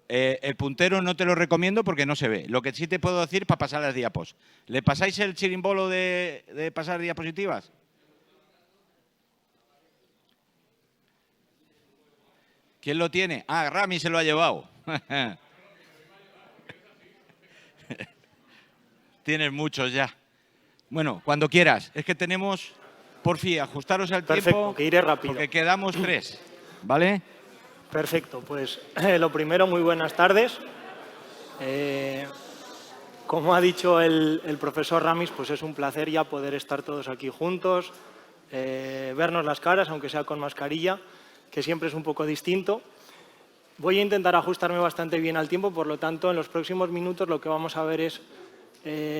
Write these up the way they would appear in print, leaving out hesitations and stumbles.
el puntero no te lo recomiendo porque no se ve. Lo que sí te puedo decir para pasar las diapos. ¿Le pasáis el chirimbolo de pasar diapositivas? ¿Quién lo tiene? Ah, Rami se lo ha llevado. Tienes muchos ya. Bueno, cuando quieras. Es que tenemos, porfi, ajustaros al Perfecto, tiempo que iré rápido. porque quedamos 3, ¿vale? Perfecto, pues lo primero, muy buenas tardes. Como ha dicho el profesor Ramis, pues es un placer ya poder estar todos aquí juntos, vernos las caras, aunque sea con mascarilla, que siempre es un poco distinto. Voy a intentar ajustarme bastante bien al tiempo, por lo tanto, en los próximos minutos lo que vamos a ver es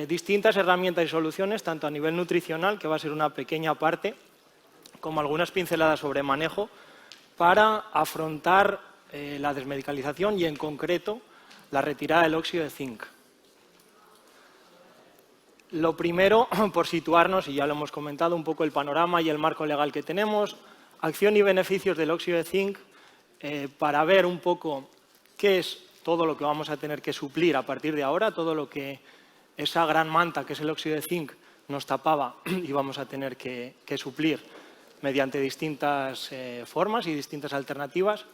distintas herramientas y soluciones, tanto a nivel nutricional, que va a ser una pequeña parte, como algunas pinceladas sobre manejo, para afrontar la desmedicalización y, en concreto, la retirada del óxido de zinc. Lo primero, por situarnos, y ya lo hemos comentado, un poco el panorama y el marco legal que tenemos, acción y beneficios del óxido de zinc, para ver un poco qué es todo lo que vamos a tener que suplir a partir de ahora, todo lo que esa gran manta que es el óxido de zinc nos tapaba y vamos a tener que suplir mediante distintas formas y distintas alternativas.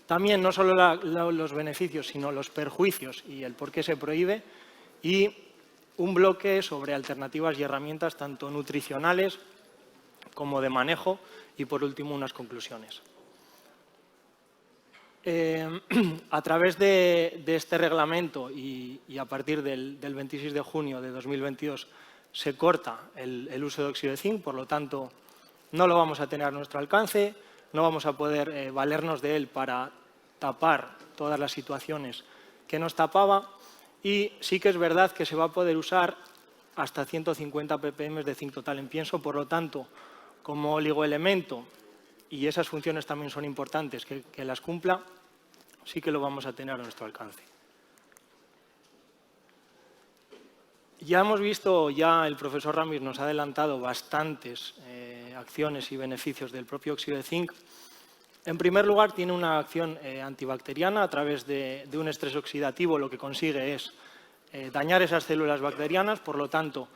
También no solo los beneficios, sino los perjuicios y el por qué se prohíbe. Y un bloque sobre alternativas y herramientas tanto nutricionales como de manejo y, por último, unas conclusiones. A través de este reglamento y a partir del 26 de junio de 2022 se corta el uso de óxido de zinc, por lo tanto no lo vamos a tener a nuestro alcance, no vamos a poder valernos de él para tapar todas las situaciones que nos tapaba, y sí que es verdad que se va a poder usar hasta 150 ppm de zinc total en pienso, por lo tanto, como oligoelemento, y esas funciones también son importantes que las cumpla, sí que lo vamos a tener a nuestro alcance. Ya hemos visto, ya el profesor Ramis nos ha adelantado bastantes acciones y beneficios del propio óxido de zinc. En primer lugar, tiene una acción antibacteriana a través de un estrés oxidativo. Lo que consigue es dañar esas células bacterianas, por lo tanto,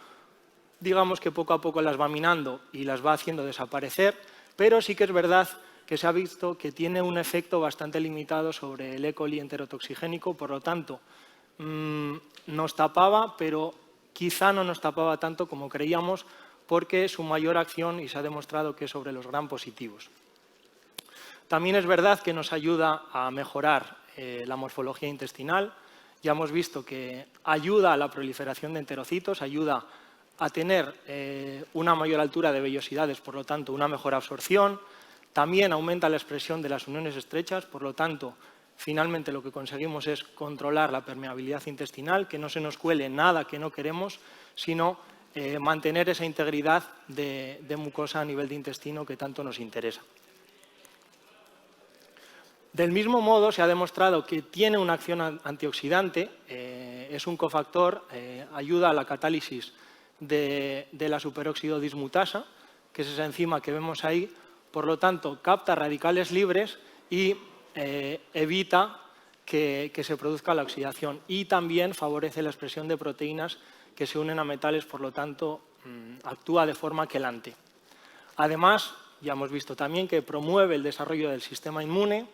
digamos que poco a poco las va minando y las va haciendo desaparecer, pero sí que es verdad que se ha visto que tiene un efecto bastante limitado sobre el E. coli enterotoxigénico, por lo tanto, nos tapaba, pero quizá no nos tapaba tanto como creíamos, porque su mayor acción, y se ha demostrado que es sobre los gram positivos. También es verdad que nos ayuda a mejorar la morfología intestinal. Ya hemos visto que ayuda a la proliferación de enterocitos, ayuda a tener una mayor altura de vellosidades, por lo tanto, una mejor absorción. También aumenta la expresión de las uniones estrechas, por lo tanto, finalmente lo que conseguimos es controlar la permeabilidad intestinal, que no se nos cuele nada que no queremos, sino mantener esa integridad de mucosa a nivel de intestino que tanto nos interesa. Del mismo modo, se ha demostrado que tiene una acción antioxidante, es un cofactor, ayuda a la catálisis de la superóxido dismutasa, que es esa enzima que vemos ahí. Por lo tanto, capta radicales libres y evita que se produzca la oxidación. Y también favorece la expresión de proteínas que se unen a metales, por lo tanto, actúa de forma quelante. Además, ya hemos visto también que promueve el desarrollo del sistema inmune,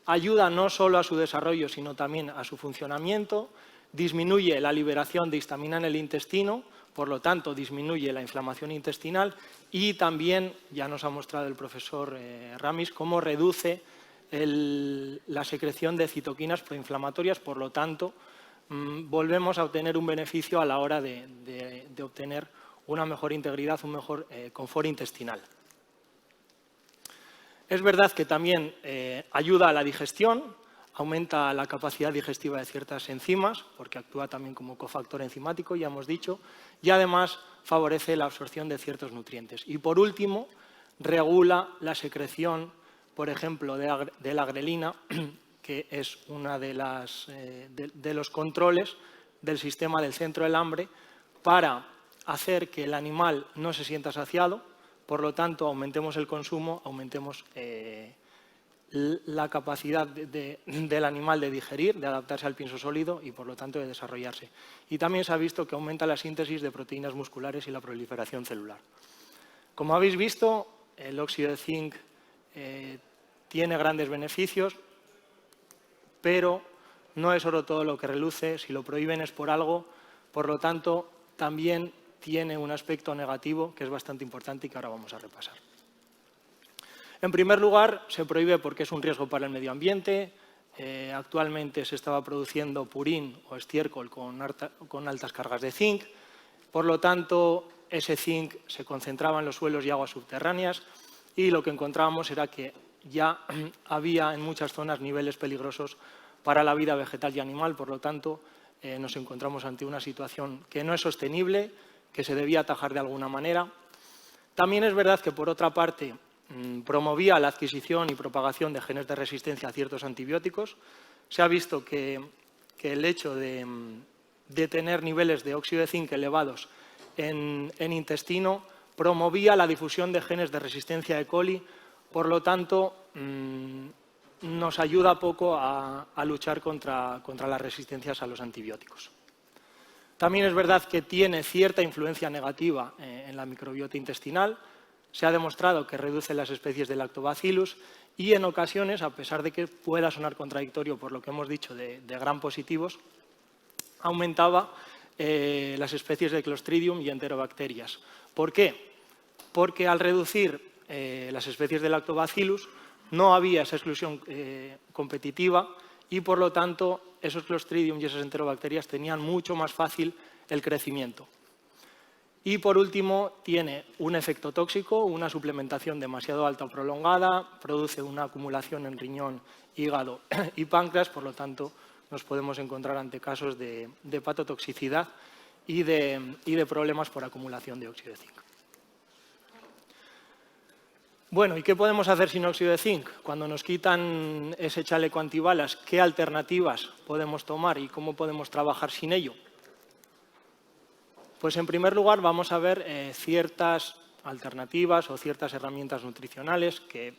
ayuda no solo a su desarrollo, sino también a su funcionamiento, disminuye la liberación de histamina en el intestino, por lo tanto, disminuye la inflamación intestinal, y también, ya nos ha mostrado el profesor Ramis, cómo reduce la secreción de citoquinas proinflamatorias, por lo tanto, volvemos a obtener un beneficio a la hora de obtener una mejor integridad, un mejor confort intestinal. Es verdad que también ayuda a la digestión, aumenta la capacidad digestiva de ciertas enzimas, porque actúa también como cofactor enzimático, ya hemos dicho, y además favorece la absorción de ciertos nutrientes. Y por último, regula la secreción, por ejemplo, de la grelina, que es una de los controles del sistema del centro del hambre, para hacer que el animal no se sienta saciado. Por lo tanto, aumentemos el consumo, aumentemos la capacidad del animal de digerir, de adaptarse al pienso sólido y, por lo tanto, de desarrollarse. Y también se ha visto que aumenta la síntesis de proteínas musculares y la proliferación celular. Como habéis visto, el óxido de zinc tiene grandes beneficios, pero no es oro todo lo que reluce. Si lo prohíben es por algo, por lo tanto, también tiene un aspecto negativo que es bastante importante y que ahora vamos a repasar. En primer lugar, se prohíbe porque es un riesgo para el medio ambiente. Actualmente se estaba produciendo purín o estiércol con altas cargas de zinc. Por lo tanto, ese zinc se concentraba en los suelos y aguas subterráneas y lo que encontrábamos era que ya había en muchas zonas niveles peligrosos para la vida vegetal y animal. Por lo tanto, nos encontramos ante una situación que no es sostenible, que se debía atajar de alguna manera. También es verdad que, por otra parte, promovía la adquisición y propagación de genes de resistencia a ciertos antibióticos. Se ha visto que el hecho de tener niveles de óxido de zinc elevados en intestino promovía la difusión de genes de resistencia E. coli, por lo tanto, nos ayuda poco a luchar contra las resistencias a los antibióticos. También es verdad que tiene cierta influencia negativa en la microbiota intestinal. Se ha demostrado que reduce las especies de Lactobacillus y, en ocasiones, a pesar de que pueda sonar contradictorio por lo que hemos dicho de gram positivos, aumentaba las especies de Clostridium y Enterobacterias. ¿Por qué? Porque al reducir las especies de Lactobacillus no había esa exclusión competitiva y, por lo tanto, esos Clostridium y esas Enterobacterias tenían mucho más fácil el crecimiento. Y, por último, tiene un efecto tóxico, una suplementación demasiado alta o prolongada, produce una acumulación en riñón, hígado y páncreas, por lo tanto, nos podemos encontrar ante casos de hepatotoxicidad y de problemas por acumulación de óxido de zinc. Bueno, ¿y qué podemos hacer sin óxido de zinc? Cuando nos quitan ese chaleco antibalas, ¿qué alternativas podemos tomar y cómo podemos trabajar sin ello? Pues, en primer lugar, vamos a ver ciertas alternativas o ciertas herramientas nutricionales que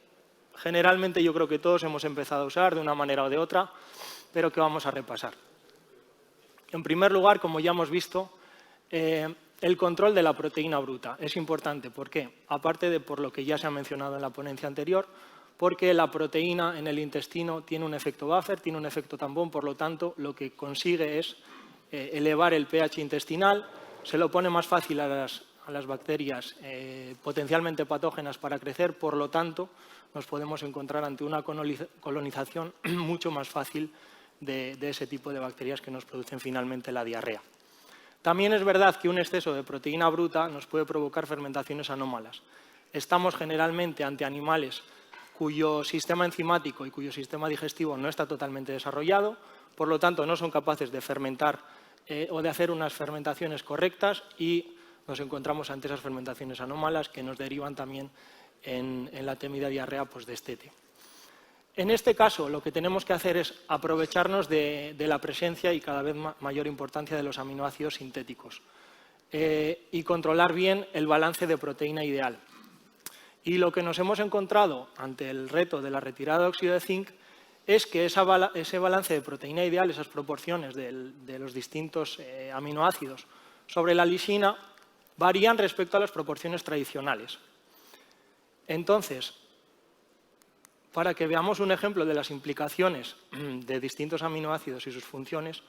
generalmente yo creo que todos hemos empezado a usar de una manera o de otra, pero que vamos a repasar. En primer lugar, como ya hemos visto, el control de la proteína bruta es importante. ¿Por qué? Aparte de por lo que ya se ha mencionado en la ponencia anterior, porque la proteína en el intestino tiene un efecto buffer, tiene un efecto tampón, por lo tanto, lo que consigue es elevar el pH intestinal, se lo pone más fácil a las bacterias potencialmente patógenas para crecer, por lo tanto, nos podemos encontrar ante una colonización mucho más fácil de ese tipo de bacterias que nos producen finalmente la diarrea. También es verdad que un exceso de proteína bruta nos puede provocar fermentaciones anómalas. Estamos generalmente ante animales cuyo sistema enzimático y cuyo sistema digestivo no está totalmente desarrollado, por lo tanto, no son capaces de fermentar o de hacer unas fermentaciones correctas y nos encontramos ante esas fermentaciones anómalas que nos derivan también en la temida diarrea post-destete. En este caso, lo que tenemos que hacer es aprovecharnos de la presencia y cada vez mayor importancia de los aminoácidos sintéticos y controlar bien el balance de proteína ideal. Y lo que nos hemos encontrado ante el reto de la retirada de óxido de zinc es que ese balance de proteína ideal, esas proporciones de los distintos aminoácidos sobre la lisina, varían respecto a las proporciones tradicionales. Entonces, para que veamos un ejemplo de las implicaciones de distintos aminoácidos y sus funciones,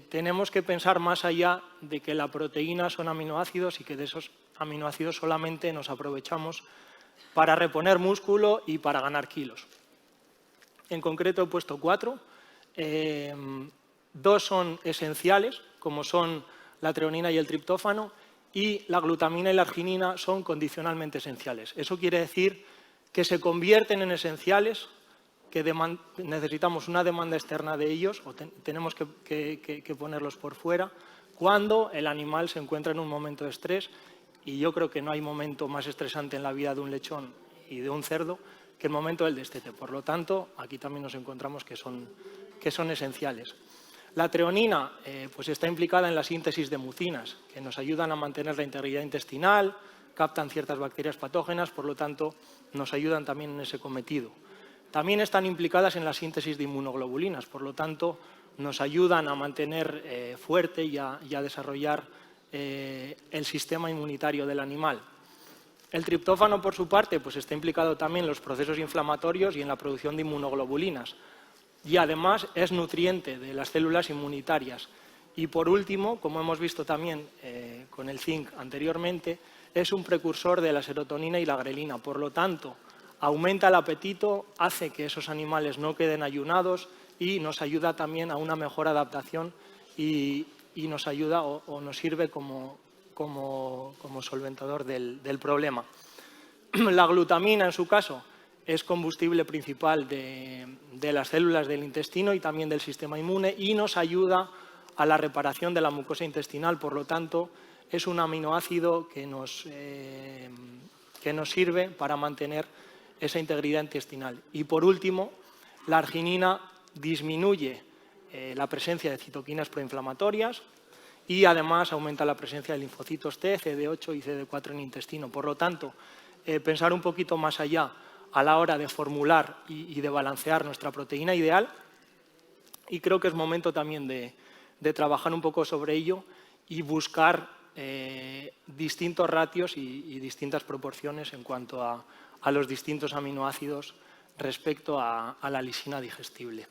tenemos que pensar más allá de que la proteína son aminoácidos y que de esos aminoácidos solamente nos aprovechamos para reponer músculo y para ganar kilos. En concreto he puesto 4. 2 son esenciales, como son la treonina y el triptófano, y la glutamina y la arginina son condicionalmente esenciales. Eso quiere decir que se convierten en esenciales, que necesitamos una demanda externa de ellos o tenemos que ponerlos por fuera cuando el animal se encuentra en un momento de estrés, y yo creo que no hay momento más estresante en la vida de un lechón y de un cerdo que el momento del destete. Por lo tanto, aquí también nos encontramos que son esenciales. La treonina pues está implicada en la síntesis de mucinas, que nos ayudan a mantener la integridad intestinal, captan ciertas bacterias patógenas, por lo tanto, nos ayudan también en ese cometido. también están implicadas en la síntesis de inmunoglobulinas, por lo tanto, nos ayudan a mantener fuerte y a desarrollar el sistema inmunitario del animal. El triptófano, por su parte, pues está implicado también en los procesos inflamatorios y en la producción de inmunoglobulinas. Y además es nutriente de las células inmunitarias. Y por último, como hemos visto también con el zinc anteriormente, es un precursor de la serotonina y la grelina. Por lo tanto, aumenta el apetito, hace que esos animales no queden ayunados y nos ayuda también a una mejor adaptación y nos ayuda o nos sirve como solventador del problema. La glutamina, en su caso, es combustible principal de las células del intestino y también del sistema inmune y nos ayuda a la reparación de la mucosa intestinal. Por lo tanto, es un aminoácido que nos sirve para mantener esa integridad intestinal. Y por último, la arginina disminuye la presencia de citoquinas proinflamatorias y además aumenta la presencia de linfocitos T, CD8 y CD4 en el intestino. Por lo tanto, pensar un poquito más allá a la hora de formular y de balancear nuestra proteína ideal, y creo que es momento también de trabajar un poco sobre ello y buscar distintos ratios y distintas proporciones en cuanto a los distintos aminoácidos respecto a la lisina digestible.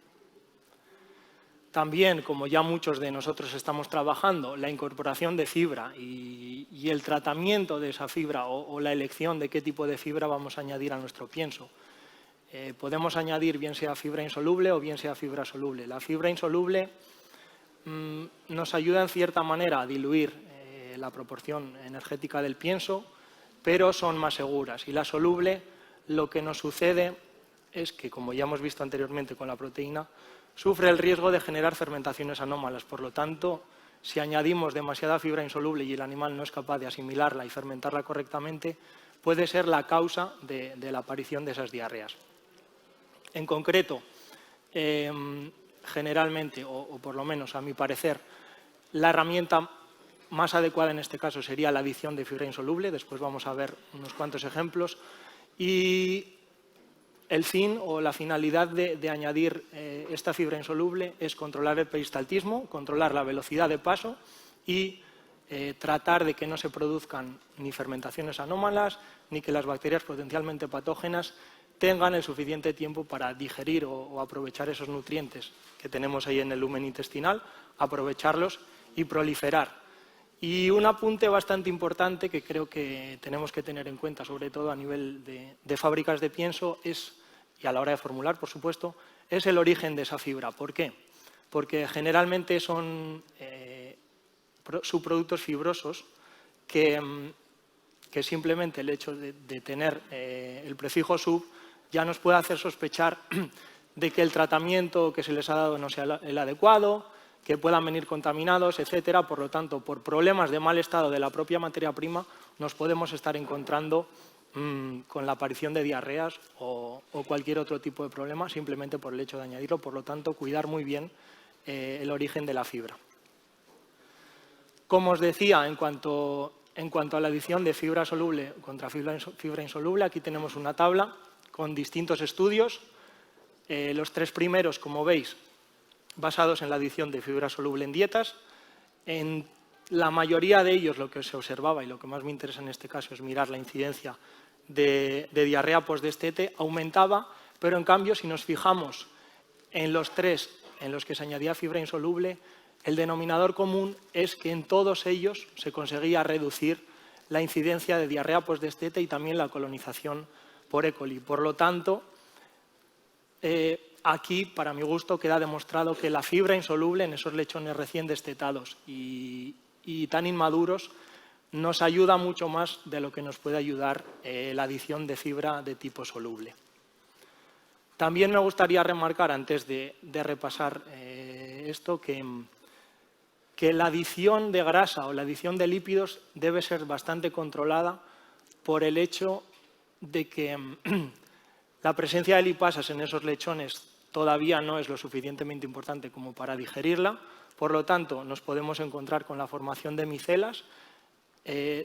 También, como ya muchos de nosotros estamos trabajando, la incorporación de fibra y el tratamiento de esa fibra o la elección de qué tipo de fibra vamos a añadir a nuestro pienso. Podemos añadir bien sea fibra insoluble o bien sea fibra soluble. La fibra insoluble nos ayuda en cierta manera a diluir la proporción energética del pienso, pero son más seguras. Y la soluble, lo que nos sucede es que, como ya hemos visto anteriormente con la proteína, sufre el riesgo de generar fermentaciones anómalas. Por lo tanto, si añadimos demasiada fibra insoluble y el animal no es capaz de asimilarla y fermentarla correctamente, puede ser la causa de la aparición de esas diarreas. En concreto, generalmente, o por lo menos a mi parecer, la herramienta más adecuada en este caso sería la adición de fibra insoluble. Después vamos a ver unos cuantos ejemplos. Y el fin o la finalidad de añadir esta fibra insoluble es controlar el peristaltismo, controlar la velocidad de paso y tratar de que no se produzcan ni fermentaciones anómalas ni que las bacterias potencialmente patógenas tengan el suficiente tiempo para digerir o aprovechar esos nutrientes que tenemos ahí en el lumen intestinal, aprovecharlos y proliferar. Y un apunte bastante importante que creo que tenemos que tener en cuenta, sobre todo a nivel de fábricas de pienso, y a la hora de formular, por supuesto, es el origen de esa fibra. ¿Por qué? Porque generalmente son subproductos fibrosos que simplemente el hecho de tener el prefijo sub ya nos puede hacer sospechar de que el tratamiento que se les ha dado no sea el adecuado, que puedan venir contaminados, etcétera. Por lo tanto, por problemas de mal estado de la propia materia prima, nos podemos estar encontrando con la aparición de diarreas o cualquier otro tipo de problema simplemente por el hecho de añadirlo. Por lo tanto, cuidar muy bien el origen de la fibra. Como os decía, en cuanto a la adición de fibra soluble contra fibra insoluble, aquí tenemos una tabla con distintos estudios. Los tres primeros, como veis, basados en la adición de fibra soluble en dietas. En la mayoría de ellos lo que se observaba, y lo que más me interesa en este caso es mirar la incidencia de diarrea postdestete, aumentaba, pero en cambio si nos fijamos en los tres en los que se añadía fibra insoluble, el denominador común es que en todos ellos se conseguía reducir la incidencia de diarrea postdestete y también la colonización por E. coli. Por lo tanto, aquí, para mi gusto, queda demostrado que la fibra insoluble en esos lechones recién destetados y tan inmaduros nos ayuda mucho más de lo que nos puede ayudar la adición de fibra de tipo soluble. También me gustaría remarcar, antes de repasar esto, que la adición de grasa o la adición de lípidos debe ser bastante controlada por el hecho de que la presencia de lipasas en esos lechones todavía no es lo suficientemente importante como para digerirla. Por lo tanto, nos podemos encontrar con la formación de micelas,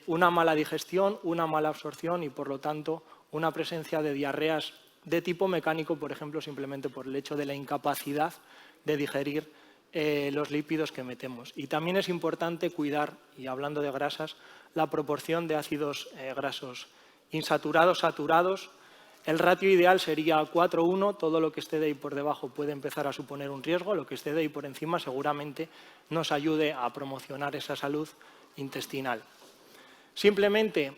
una mala digestión, una mala absorción y, por lo tanto, una presencia de diarreas de tipo mecánico, por ejemplo, simplemente por el hecho de la incapacidad de digerir los lípidos que metemos. Y también es importante cuidar, y hablando de grasas, la proporción de ácidos grasos insaturados, saturados. El ratio ideal sería 4:1, todo lo que esté de ahí por debajo puede empezar a suponer un riesgo, lo que esté de ahí por encima seguramente nos ayude a promocionar esa salud intestinal. Simplemente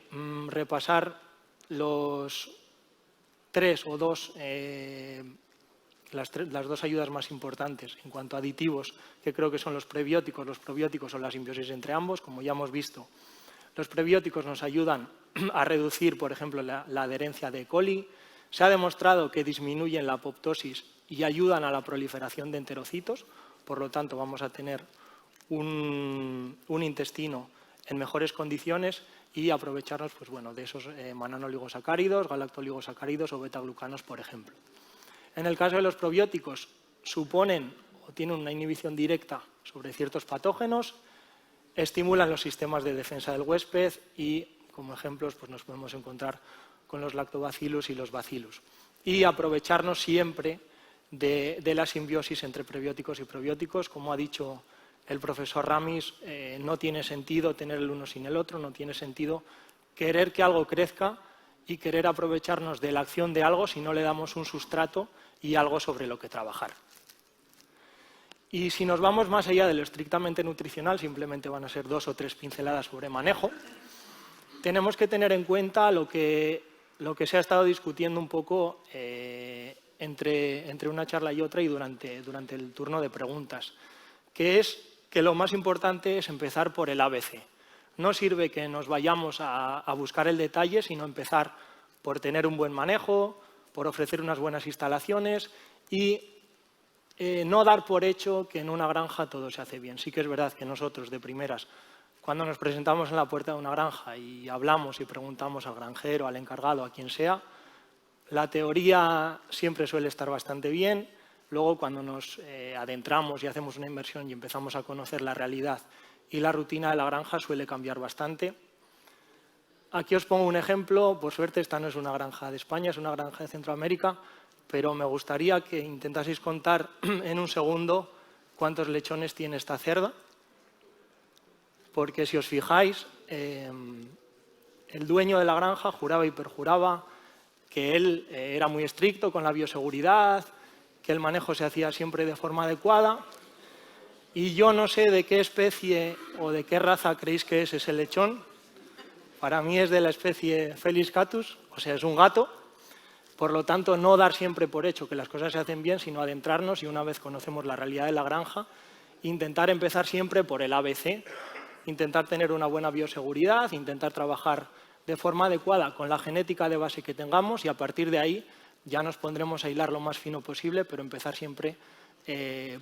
repasar los las dos ayudas más importantes en cuanto a aditivos, que creo que son los probióticos o la simbiosis entre ambos. Como ya hemos visto, los prebióticos nos ayudan a reducir, por ejemplo, la adherencia de E. coli. Se ha demostrado que disminuyen la apoptosis y ayudan a la proliferación de enterocitos. Por lo tanto, vamos a tener un intestino en mejores condiciones y aprovecharnos pues, bueno, de esos mananoligosacáridos, galactoligosacáridos o betaglucanos, por ejemplo. En el caso de los probióticos, suponen o tienen una inhibición directa sobre ciertos patógenos, estimulan los sistemas de defensa del huésped y, como ejemplos, pues nos podemos encontrar con los lactobacillus y los bacillus. Y aprovecharnos siempre de la simbiosis entre prebióticos y probióticos. Como ha dicho el profesor Ramis, no tiene sentido tener el uno sin el otro, no tiene sentido querer que algo crezca y querer aprovecharnos de la acción de algo si no le damos un sustrato y algo sobre lo que trabajar. Y si nos vamos más allá de lo estrictamente nutricional, simplemente van a ser 2 o 3 pinceladas sobre manejo, tenemos que tener en cuenta lo que se ha estado discutiendo un poco entre una charla y otra y durante el turno de preguntas, que es que lo más importante es empezar por el ABC. No sirve que nos vayamos a buscar el detalle, sino empezar por tener un buen manejo, por ofrecer unas buenas instalaciones y no dar por hecho que en una granja todo se hace bien. Sí que es verdad que nosotros, de primeras, cuando nos presentamos en la puerta de una granja y hablamos y preguntamos al granjero, al encargado, a quien sea, la teoría siempre suele estar bastante bien. Luego, cuando nos adentramos y hacemos una inversión y empezamos a conocer la realidad y la rutina de la granja, suele cambiar bastante. Aquí os pongo un ejemplo. Por suerte, esta no es una granja de España, es una granja de Centroamérica, pero me gustaría que intentaseis contar en un segundo cuántos lechones tiene esta cerda, porque si os fijáis, el dueño de la granja juraba y perjuraba que él era muy estricto con la bioseguridad, que el manejo se hacía siempre de forma adecuada, y yo no sé de qué especie o de qué raza creéis que es ese lechón. Para mí es de la especie Felis catus, o sea, es un gato. Por lo tanto, no dar siempre por hecho que las cosas se hacen bien, sino adentrarnos y una vez conocemos la realidad de la granja, intentar empezar siempre por el ABC, intentar tener una buena bioseguridad, intentar trabajar de forma adecuada con la genética de base que tengamos y a partir de ahí ya nos pondremos a hilar lo más fino posible, pero empezar siempre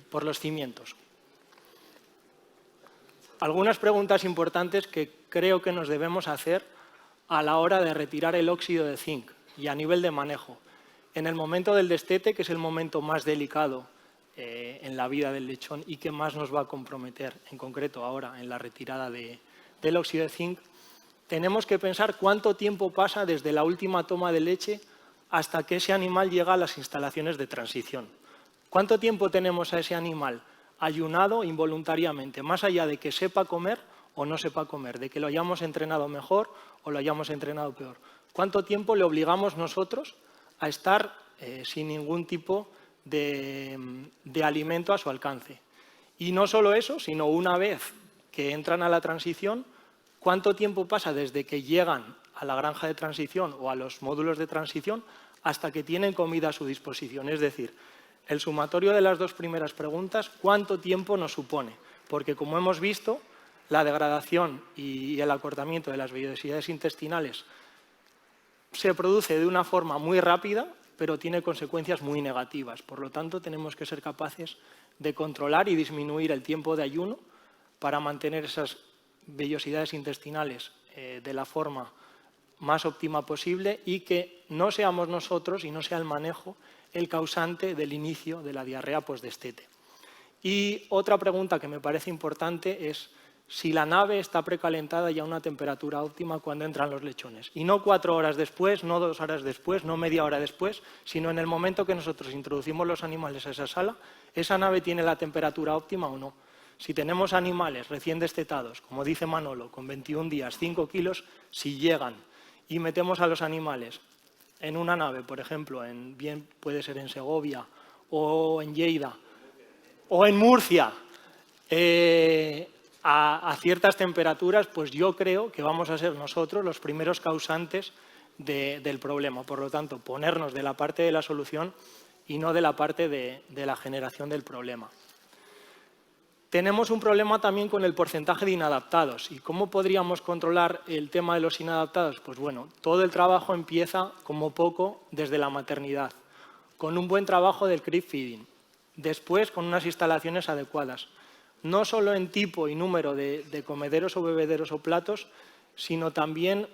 por los cimientos. Algunas preguntas importantes que creo que nos debemos hacer a la hora de retirar el óxido de zinc y a nivel de manejo. En el momento del destete, que es el momento más delicado en la vida del lechón y que más nos va a comprometer, en concreto ahora en la retirada del óxido de zinc, tenemos que pensar cuánto tiempo pasa desde la última toma de leche hasta que ese animal llega a las instalaciones de transición. ¿Cuánto tiempo tenemos a ese animal ayunado involuntariamente, más allá de que sepa comer o no sepa comer, de que lo hayamos entrenado mejor o lo hayamos entrenado peor? ¿Cuánto tiempo le obligamos nosotros a estar sin ningún tipo de alimento a su alcance? Y no solo eso, sino una vez que entran a la transición, ¿cuánto tiempo pasa desde que llegan a la granja de transición o a los módulos de transición hasta que tienen comida a su disposición? Es decir, el sumatorio de las dos primeras preguntas, ¿cuánto tiempo nos supone? Porque, como hemos visto, la degradación y el acortamiento de las vellosidades intestinales se produce de una forma muy rápida, pero tiene consecuencias muy negativas. Por lo tanto, tenemos que ser capaces de controlar y disminuir el tiempo de ayuno para mantener esas vellosidades intestinales de la forma más óptima posible y que no seamos nosotros y no sea el manejo el causante del inicio de la diarrea postdestete. Y otra pregunta que me parece importante es si la nave está precalentada ya a una temperatura óptima cuando entran los lechones. Y no 4 horas después, no 2 horas después, no media hora después, sino en el momento que nosotros introducimos los animales a esa sala, esa nave tiene la temperatura óptima o no. Si tenemos animales recién destetados, como dice Manolo, con 21 días, 5 kilos, si llegan y metemos a los animales en una nave, por ejemplo, bien puede ser en Segovia o en Lleida o en Murcia, a ciertas temperaturas, pues yo creo que vamos a ser nosotros los primeros causantes del problema. Por lo tanto, ponernos de la parte de la solución y no de la parte de la generación del problema. Tenemos un problema también con el porcentaje de inadaptados. ¿Y cómo podríamos controlar el tema de los inadaptados? Pues bueno, todo el trabajo empieza como poco desde la maternidad, con un buen trabajo del crib feeding, después con unas instalaciones adecuadas, no solo en tipo y número de comederos o bebederos o platos, sino también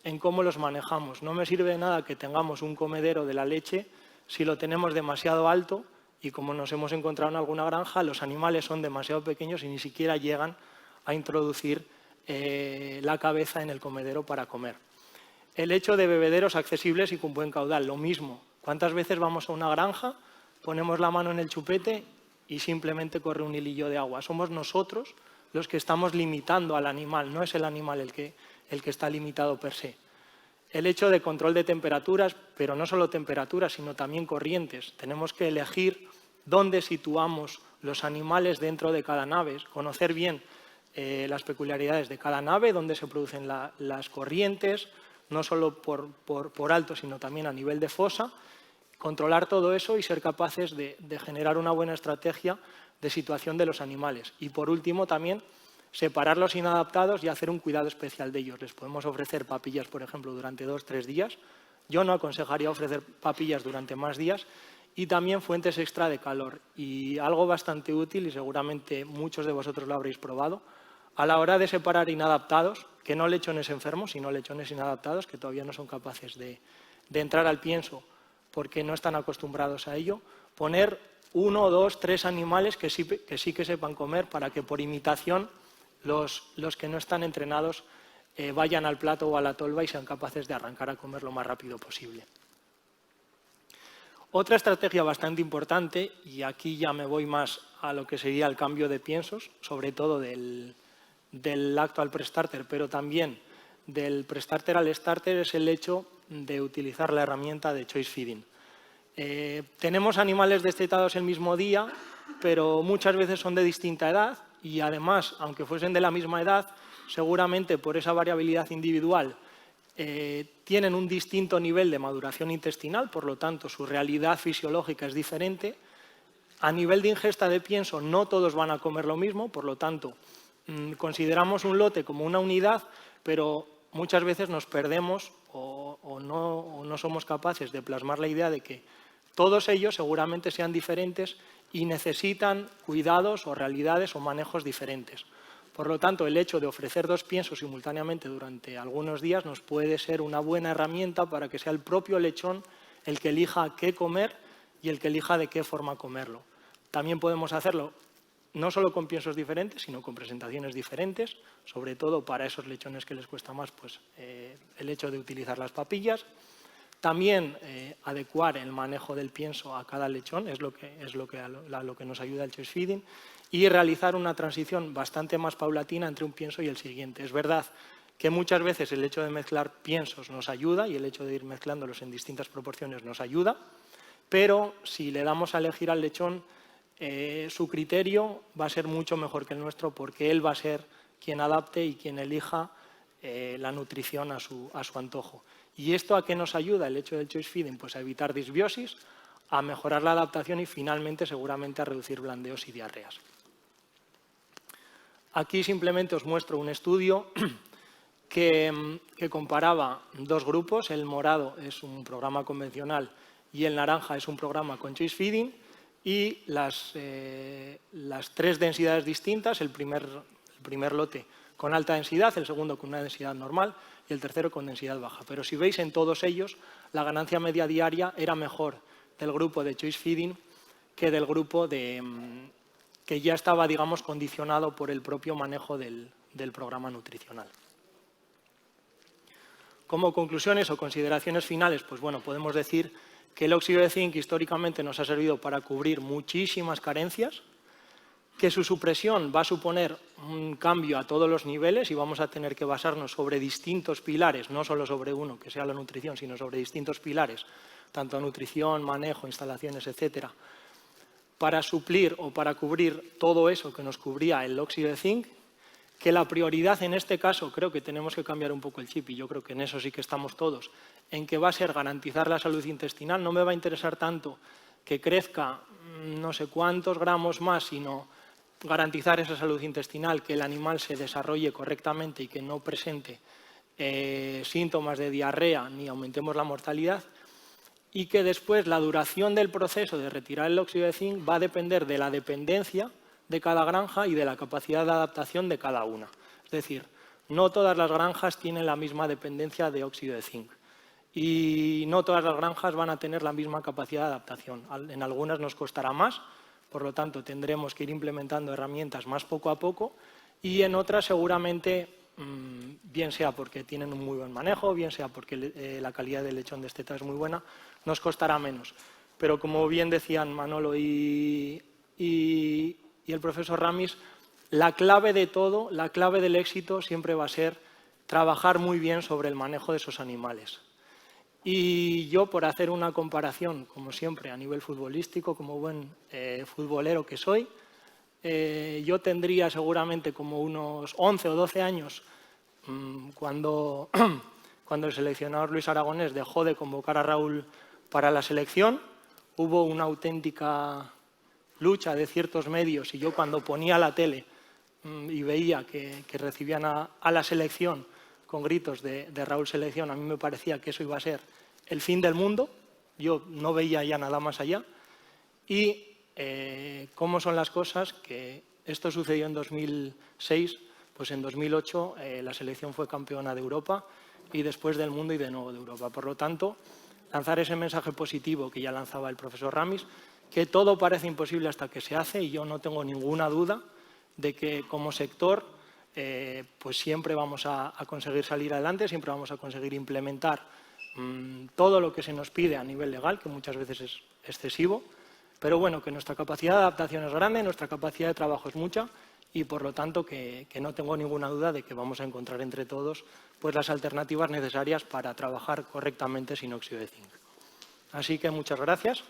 en cómo los manejamos. No me sirve de nada que tengamos un comedero de la leche si lo tenemos demasiado alto y, como nos hemos encontrado en alguna granja, los animales son demasiado pequeños y ni siquiera llegan a introducir la cabeza en el comedero para comer. El hecho de bebederos accesibles y con buen caudal, lo mismo. ¿Cuántas veces vamos a una granja, ponemos la mano en el chupete y simplemente corre un hilillo de agua? Somos nosotros los que estamos limitando al animal, no es el animal el que está limitado per se. El hecho de control de temperaturas, pero no solo temperaturas, sino también corrientes. Tenemos que elegir dónde situamos los animales dentro de cada nave, conocer bien las peculiaridades de cada nave, dónde se producen las corrientes, no solo por alto, sino también a nivel de fosa, controlar todo eso y ser capaces de generar una buena estrategia de situación de los animales. Y por último también separar los inadaptados y hacer un cuidado especial de ellos. Les podemos ofrecer papillas, por ejemplo, durante 2 o 3 días. Yo no aconsejaría ofrecer papillas durante más días, y también fuentes extra de calor. Y algo bastante útil, y seguramente muchos de vosotros lo habréis probado, a la hora de separar inadaptados, que no lechones enfermos, sino lechones inadaptados, que todavía no son capaces de entrar al pienso porque no están acostumbrados a ello, poner 1, 2, 3 animales que sí que sepan comer, para que por imitación los que no están entrenados vayan al plato o a la tolva y sean capaces de arrancar a comer lo más rápido posible. Otra estrategia bastante importante, y aquí ya me voy más a lo que sería el cambio de piensos, sobre todo del lacto al pre-starter, pero también del pre-starter al starter, es el hecho de utilizar la herramienta de choice feeding. Tenemos animales destetados el mismo día, pero muchas veces son de distinta edad, y además, aunque fuesen de la misma edad, seguramente por esa variabilidad individual tienen un distinto nivel de maduración intestinal, por lo tanto su realidad fisiológica es diferente. A nivel de ingesta de pienso no todos van a comer lo mismo, por lo tanto consideramos un lote como una unidad, pero muchas veces nos perdemos o no somos capaces de plasmar la idea de que todos ellos seguramente sean diferentes y necesitan cuidados o realidades o manejos diferentes. Por lo tanto, el hecho de ofrecer 2 piensos simultáneamente durante algunos días nos puede ser una buena herramienta para que sea el propio lechón el que elija qué comer y el que elija de qué forma comerlo. También podemos hacerlo no solo con piensos diferentes, sino con presentaciones diferentes, sobre todo para esos lechones que les cuesta más, pues, el hecho de utilizar las papillas. También adecuar el manejo del pienso a cada lechón es lo que nos ayuda el choice feeding, y realizar una transición bastante más paulatina entre un pienso y el siguiente. Es verdad que muchas veces el hecho de mezclar piensos nos ayuda, y el hecho de ir mezclándolos en distintas proporciones nos ayuda, pero si le damos a elegir al lechón, su criterio va a ser mucho mejor que el nuestro, porque él va a ser quien adapte y quien elija la nutrición a su antojo. ¿Y esto a qué nos ayuda el hecho del choice feeding? Pues a evitar disbiosis, a mejorar la adaptación y finalmente seguramente a reducir blandeos y diarreas. Aquí simplemente os muestro un estudio que comparaba 2 grupos. El morado es un programa convencional y el naranja es un programa con choice feeding, y las 3 densidades distintas, el primer lote con alta densidad, el segundo con una densidad normal y el tercero con densidad baja. Pero si veis, en todos ellos la ganancia media diaria era mejor del grupo de choice feeding que del grupo de que ya estaba, digamos, condicionado por el propio manejo del programa nutricional. Como conclusiones o consideraciones finales, pues bueno, podemos decir que el óxido de zinc históricamente nos ha servido para cubrir muchísimas carencias, que su supresión va a suponer un cambio a todos los niveles y vamos a tener que basarnos sobre distintos pilares, no solo sobre uno, que sea la nutrición, sino sobre distintos pilares, tanto nutrición, manejo, instalaciones, etcétera, para suplir o para cubrir todo eso que nos cubría el óxido de zinc, que la prioridad en este caso, creo que tenemos que cambiar un poco el chip, y yo creo que en eso sí que estamos todos, en que va a ser garantizar la salud intestinal. No me va a interesar tanto que crezca no sé cuántos gramos más, sino garantizar esa salud intestinal, que el animal se desarrolle correctamente y que no presente síntomas de diarrea ni aumentemos la mortalidad, y que después la duración del proceso de retirar el óxido de zinc va a depender de la dependencia de cada granja y de la capacidad de adaptación de cada una. Es decir, no todas las granjas tienen la misma dependencia de óxido de zinc y no todas las granjas van a tener la misma capacidad de adaptación. En algunas nos costará más, por lo tanto tendremos que ir implementando herramientas más poco a poco, y en otras seguramente, bien sea porque tienen un muy buen manejo, bien sea porque la calidad del lechón destetar es muy buena, nos costará menos. Pero como bien decían Manolo y el profesor Ramis, la clave de todo, la clave del éxito siempre va a ser trabajar muy bien sobre el manejo de esos animales. Y yo, por hacer una comparación, como siempre, a nivel futbolístico, como buen futbolero que soy, yo tendría seguramente como unos 11 o 12 años cuando el seleccionador Luis Aragonés dejó de convocar a Raúl para la selección. Hubo una auténtica lucha de ciertos medios, y yo cuando ponía la tele y veía que recibían a la selección con gritos de Raúl Selección, a mí me parecía que eso iba a ser el fin del mundo. Yo no veía ya nada más allá. Y cómo son las cosas, que esto sucedió en 2006, pues en 2008 la selección fue campeona de Europa y después del mundo y de nuevo de Europa. Por lo tanto, lanzar ese mensaje positivo que ya lanzaba el profesor Ramis, que todo parece imposible hasta que se hace, y yo no tengo ninguna duda de que como sector pues siempre vamos a conseguir salir adelante, siempre vamos a conseguir implementar todo lo que se nos pide a nivel legal, que muchas veces es excesivo, pero bueno, que nuestra capacidad de adaptación es grande, nuestra capacidad de trabajo es mucha, y por lo tanto que no tengo ninguna duda de que vamos a encontrar entre todos pues las alternativas necesarias para trabajar correctamente sin óxido de zinc. Así que muchas gracias.